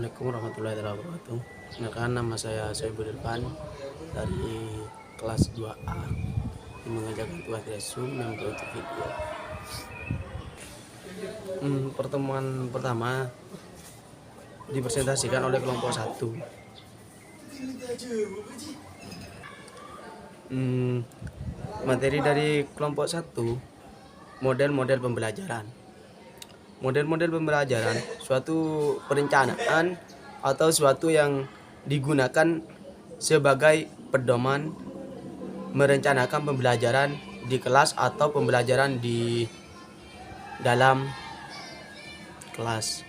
Assalamualaikum warahmatullahi wabarakatuh. Perkenalkan, nama saya Soebul Irfan dari kelas 2A yang mengajarkan tugas resum yang untuk video. Pertemuan pertama dipresentasikan oleh kelompok 1. Materi dari kelompok 1, model-model pembelajaran. Model-model pembelajaran suatu perencanaan atau suatu yang digunakan sebagai pedoman merencanakan pembelajaran di kelas atau pembelajaran di dalam kelas.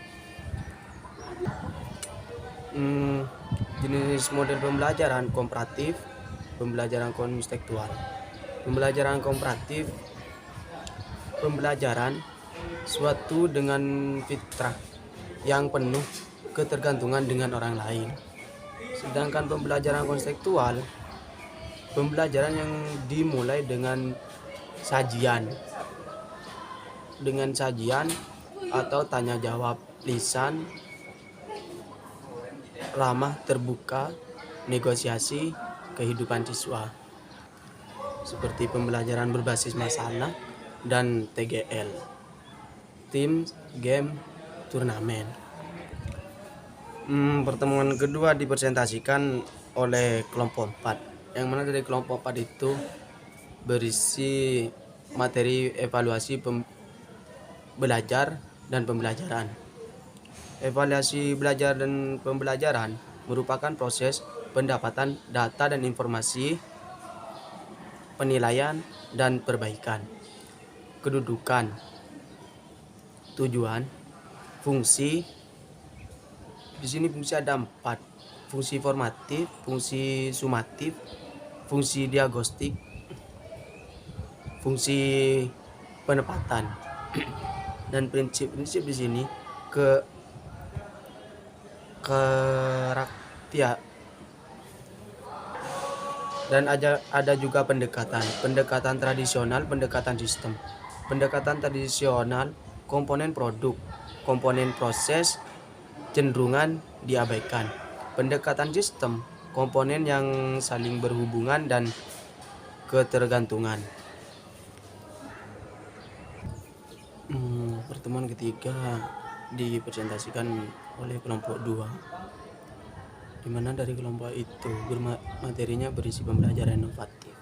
Jenis model pembelajaran komparatif, pembelajaran konseptual. Pembelajaran komparatif, pembelajaran suatu dengan fitrah yang penuh ketergantungan dengan orang lain. Sedangkan pembelajaran konseptual, pembelajaran yang dimulai dengan sajian atau tanya jawab lisan, ramah terbuka, negosiasi kehidupan siswa, seperti pembelajaran berbasis masalah dan TGL, tim, game, turnamen. Pertemuan kedua dipresentasikan oleh kelompok 4, yang mana dari kelompok 4 itu berisi materi evaluasi belajar dan pembelajaran. Evaluasi belajar dan pembelajaran merupakan proses pendapatan data dan informasi, penilaian dan perbaikan, kedudukan, tujuan, fungsi. Di sini fungsi ada 4: fungsi formatif, fungsi sumatif, fungsi diagnostik, fungsi penempatan. Dan prinsip-prinsip di sini dan ada juga pendekatan tradisional, pendekatan sistem. Pendekatan tradisional, komponen produk, komponen proses cenderungan diabaikan. Pendekatan sistem, komponen yang saling berhubungan dan ketergantungan. Pertemuan ketiga dipresentasikan oleh kelompok 2, di mana dari kelompok itu materinya berisi pembelajaran inovatif.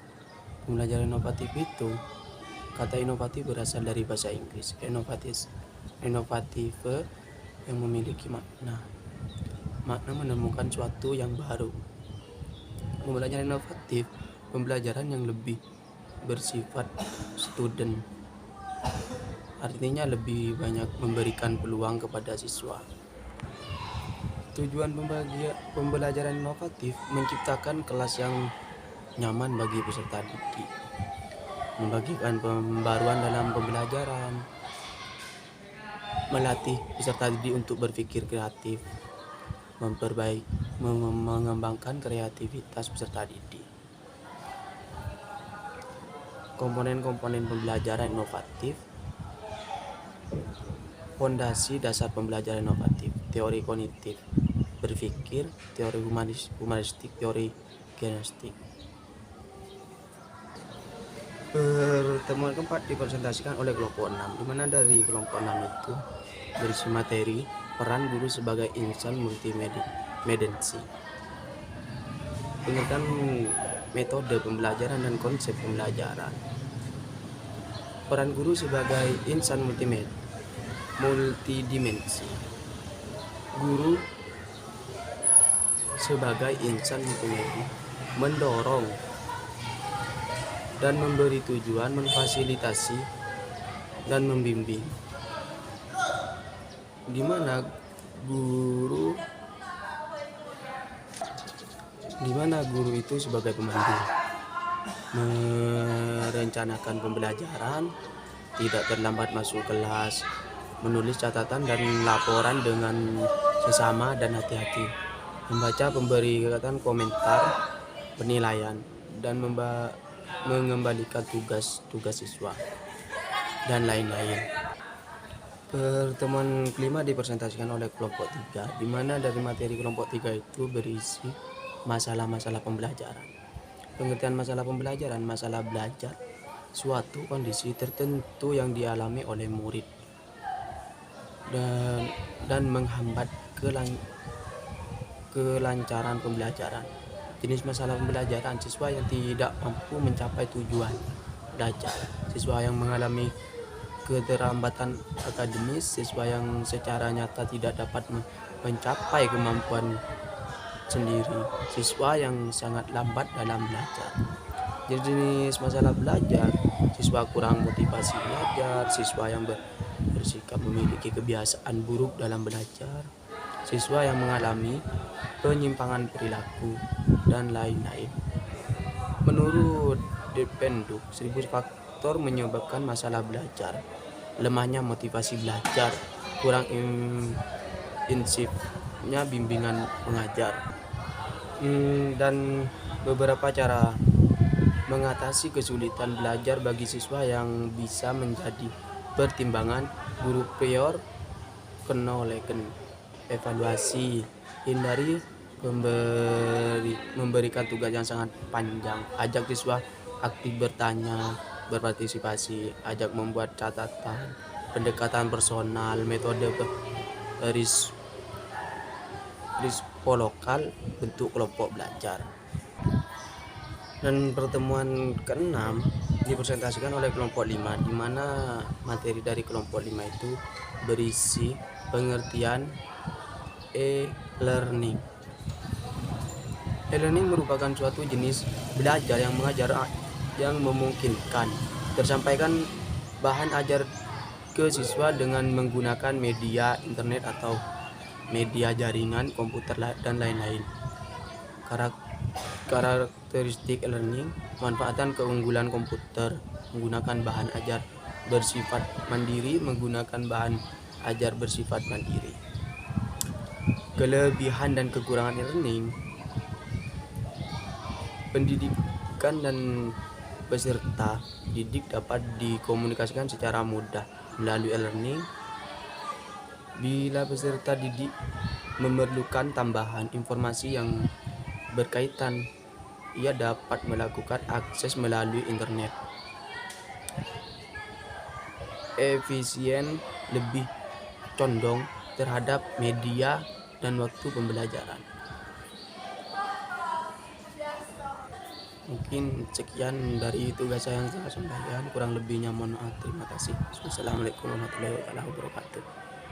Pembelajaran inovatif itu, kata inovatif berasal dari bahasa Inggris inovative, yang memiliki makna menemukan suatu yang baru. Pembelajaran inovatif, pembelajaran yang lebih bersifat student, artinya lebih banyak memberikan peluang kepada siswa. Tujuan pembelajaran inovatif menciptakan kelas yang nyaman bagi peserta didik, membagikan pembaruan dalam pembelajaran, melatih peserta didik untuk berpikir kreatif, mengembangkan kreativitas peserta didik. Komponen-komponen pembelajaran inovatif. Fondasi dasar pembelajaran inovatif: teori kognitif berpikir, teori humanistik, teori genetik. Pertemuan keempat dipresentasikan oleh kelompok 6, di mana dari kelompok 6 itu berisi materi peran guru sebagai insan multimedensi, pengertian metode pembelajaran dan konsep pembelajaran. Peran guru sebagai insan multidimensi. Guru sebagai insan multimedia mendorong dan memberi tujuan, memfasilitasi dan membimbing, di mana guru itu sebagai pemandu, merencanakan pembelajaran, tidak terlambat masuk kelas, menulis catatan dan laporan dengan sesama dan hati-hati, membaca pemberian komentar, penilaian, dan mengembalikan tugas siswa, dan lain-lain. Pertemuan kelima dipresentasikan oleh kelompok 3, di mana dari materi kelompok 3 itu berisi masalah-masalah pembelajaran. Pengertian masalah pembelajaran, masalah belajar suatu kondisi tertentu yang dialami oleh murid dan menghambat kelancaran pembelajaran. Jenis masalah pembelajaran: siswa yang tidak mampu mencapai tujuan belajar, siswa yang mengalami keterlambatan akademis, siswa yang secara nyata tidak dapat mencapai kemampuan sendiri, siswa yang sangat lambat dalam belajar. Jenis masalah belajar: siswa kurang motivasi belajar, siswa yang bersikap memiliki kebiasaan buruk dalam belajar, siswa yang mengalami penyimpangan perilaku, dan lain-lain. Menurut Dependuk, 1000 faktor menyebabkan masalah belajar: lemahnya motivasi belajar, kurang intensifnya bimbingan mengajar, dan beberapa cara mengatasi kesulitan belajar bagi siswa yang bisa menjadi pertimbangan. Guru prior kenoleken evaluasi, hindari memberikan tugas yang sangat panjang, ajak siswa aktif bertanya, berpartisipasi, ajak membuat catatan, pendekatan personal, metode risiko lokal, bentuk kelompok belajar. Dan pertemuan ke-6 dipresentasikan oleh kelompok 5, di mana materi dari kelompok 5 itu berisi pengertian e-learning. E-learning merupakan suatu jenis belajar yang memungkinkan tersampaikan bahan ajar ke siswa dengan menggunakan media internet atau media jaringan, komputer, dan lain-lain. Karakteristik e-learning: manfaatan keunggulan komputer, menggunakan bahan ajar bersifat mandiri, menggunakan bahan ajar bersifat mandiri. Kelebihan dan kekurangan e-learning: pendidikan dan peserta didik dapat dikomunikasikan secara mudah melalui e-learning. Bila peserta didik memerlukan tambahan informasi yang berkaitan, ia dapat melakukan akses melalui internet. Efisien, lebih condong terhadap media dan waktu pembelajaran. Mungkin sekian dari tugas saya yang saya sampaikan, kurang lebihnya mohon maaf. Terima kasih. Wassalamualaikum warahmatullahi wabarakatuh.